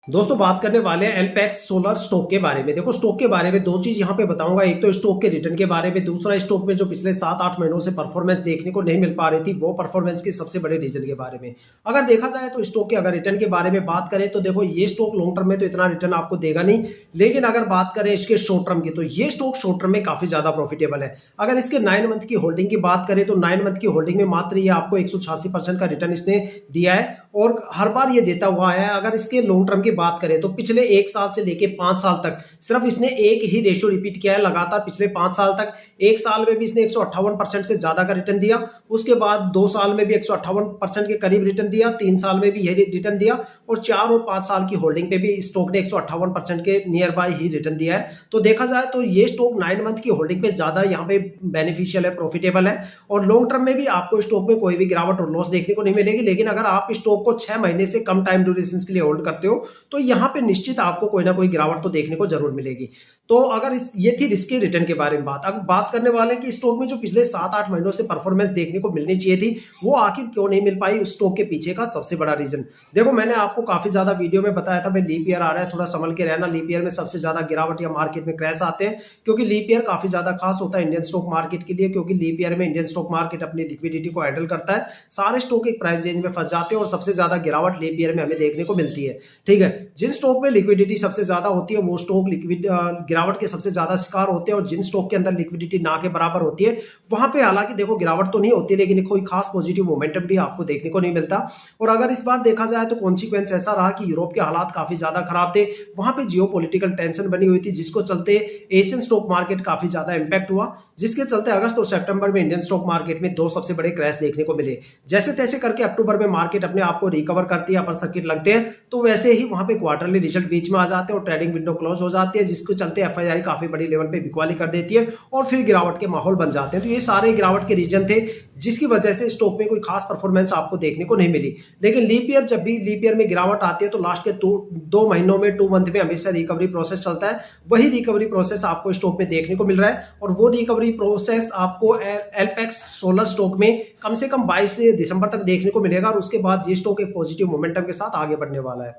दोस्तों बात करने वाले हैं एलपैक्स सोलर स्टॉक के बारे में। देखो स्टॉक के बारे में दो चीज यहाँ पे बताऊंगा, एक तो स्टॉक के रिटर्न के बारे में, दूसरा स्टॉक में जो पिछले 7-8 महीनों से परफॉर्मेंस देखने को नहीं मिल पा रही थी वो परफॉर्मेंस के सबसे बड़े रीजन के बारे में। अगर देखा जाए तो स्टॉक के अगर रिटर्न के बारे में बात करें तो देखो ये स्टॉक लॉन्ग टर्म में तो इतना रिटर्न आपको देगा नहीं, लेकिन अगर बात करें इसके शॉर्ट टर्म की तो ये स्टॉक शॉर्ट टर्म में काफी ज्यादा प्रॉफिटेबल है। अगर इसके 9 मंथ की होल्डिंग की बात करें तो 9 मंथ की होल्डिंग में मात्र ये आपको 186% का रिटर्न इसने दिया है और हर बार ये देता हुआ है। अगर इसके लॉन्ग टर्म की बात करें तो पिछले 1 साल से लेके 5 साल तक सिर्फ इसने एक ही रेशियो रिपीट किया है लगातार पिछले 5 साल तक। 1 साल में भी इसने 158% से ज्यादा का रिटर्न दिया, उसके बाद 2 साल में भी 158% के करीब रिटर्न दिया, 3 साल में भी यही रिटर्न दिया और 4 और 5 साल की होल्डिंग पे भी स्टॉक ने 158% के नियर बाय ही रिटर्न दिया है। तो देखा जाए तो ये स्टॉक 9 मंथ की होल्डिंग पे ज्यादा यहाँ पे बेनिफिशियल है, प्रॉफिटेबल है और लॉन्ग टर्म में भी आपको स्टॉक में कोई भी गिरावट और लॉस देखने को नहीं मिलेगी। लेकिन अगर आप स्टॉक को 6 महीने से कम टाइम ड्यूरेशन के लिए होल्ड करते हो तो यहाँ पे निश्चित आपको कोई ना कोई गिरावट तो देखने को जरूर मिलेगी। तो अगर ये थी रिस्क रिटर्न के बारे में बात। अब बात करने वाले कि स्टॉक में जो पिछले 7-8 महीनों से परफॉर्मेंस देखने को मिलनी चाहिए थी वो आखिर क्यों नहीं मिल पाई, उस स्टॉक के पीछे का सबसे बड़ा रीजन देखो मैंने आपको काफी ज्यादा वीडियो में बताया था भाई लीप ईयर आ रहा है, थोड़ा संभल के रहना। लीप ईयर में सबसे ज्यादा गिरावट या मार्केट में क्रैश आते हैं क्योंकि लीप ईयर काफी ज्यादा खास होता है इंडियन स्टॉक मार्केट के लिए, क्योंकि लीप ईयर में इंडियन स्टॉक मार्केट अपनी लिक्विडिटी को हैंडल करता है, सारे स्टॉक एक प्राइस रेंज में फंस जाते हैं और सबसे ज्यादा गिरावट लीप ईयर में हमें देखने को मिलती है। ठीक है, जिन स्टॉक में लिक्विडिटी सबसे ज्यादा होती है वो स्टॉक लिक्विड गिरावट के सबसे ज्यादा शिकार होते हैं और जिन स्टॉक के अंदर लिक्विडिटी ना के बराबर होती है वहां पे हालांकि देखो गिरावट तो नहीं होती लेकिन कोई खास पॉजिटिव मोमेंटम भी आपको देखने को नहीं मिलता। और अगर इस बार देखा जाए तो कॉन्सिक्वेंस ऐसा रहा कि यूरोप के हालात काफी ज्यादा खराब थे, वहां पे जियोपॉलिटिकल टेंशन बनी हुई थी जिसको चलते एशियन स्टॉक मार्केट काफी ज्यादा इंपैक्ट हुआ, जिसके चलते अगस्त और सितंबर में इंडियन स्टॉक मार्केट में दो सबसे बड़े क्रैश देखने को मिले। जैसे तैसे करके अक्टूबर में मार्केट अपने आप को रिकवर करती है, अपर सर्किट लगते हैं, तो वैसे ही वहां पे क्वार्टरली रिजल्ट बीच में आ जाते हैं और ट्रेडिंग विंडो क्लोज हो जाती है, जिसके चलते एफआईआई काफी बड़ी लेवल पे बिकवाली कर देती है और फिर गिरावट के माहौल बन जाते हैं। तो ये सारे गिरावट के रीजन थे जिसकी वजह से स्टॉक में कोई खास परफॉर्मेंस आपको देखने को नहीं मिली। लेकिन लीप ईयर, जब भी लीप ईयर में गिरावट आती है तो लास्ट के 2 महीनों में 2 मंथ में हमेशा रिकवरी प्रोसेस चलता है, वही रिकवरी प्रोसेस आपको स्टॉक में देखने को मिल रहा है और वो रिकवरी प्रोसेस आपको एलपैक्स सोलर स्टॉक में कम से कम 22 दिसंबर तक देखने को मिलेगा और उसके बाद ये स्टॉक एक पॉजिटिव मोमेंटम के साथ आगे बढ़ने वाला है।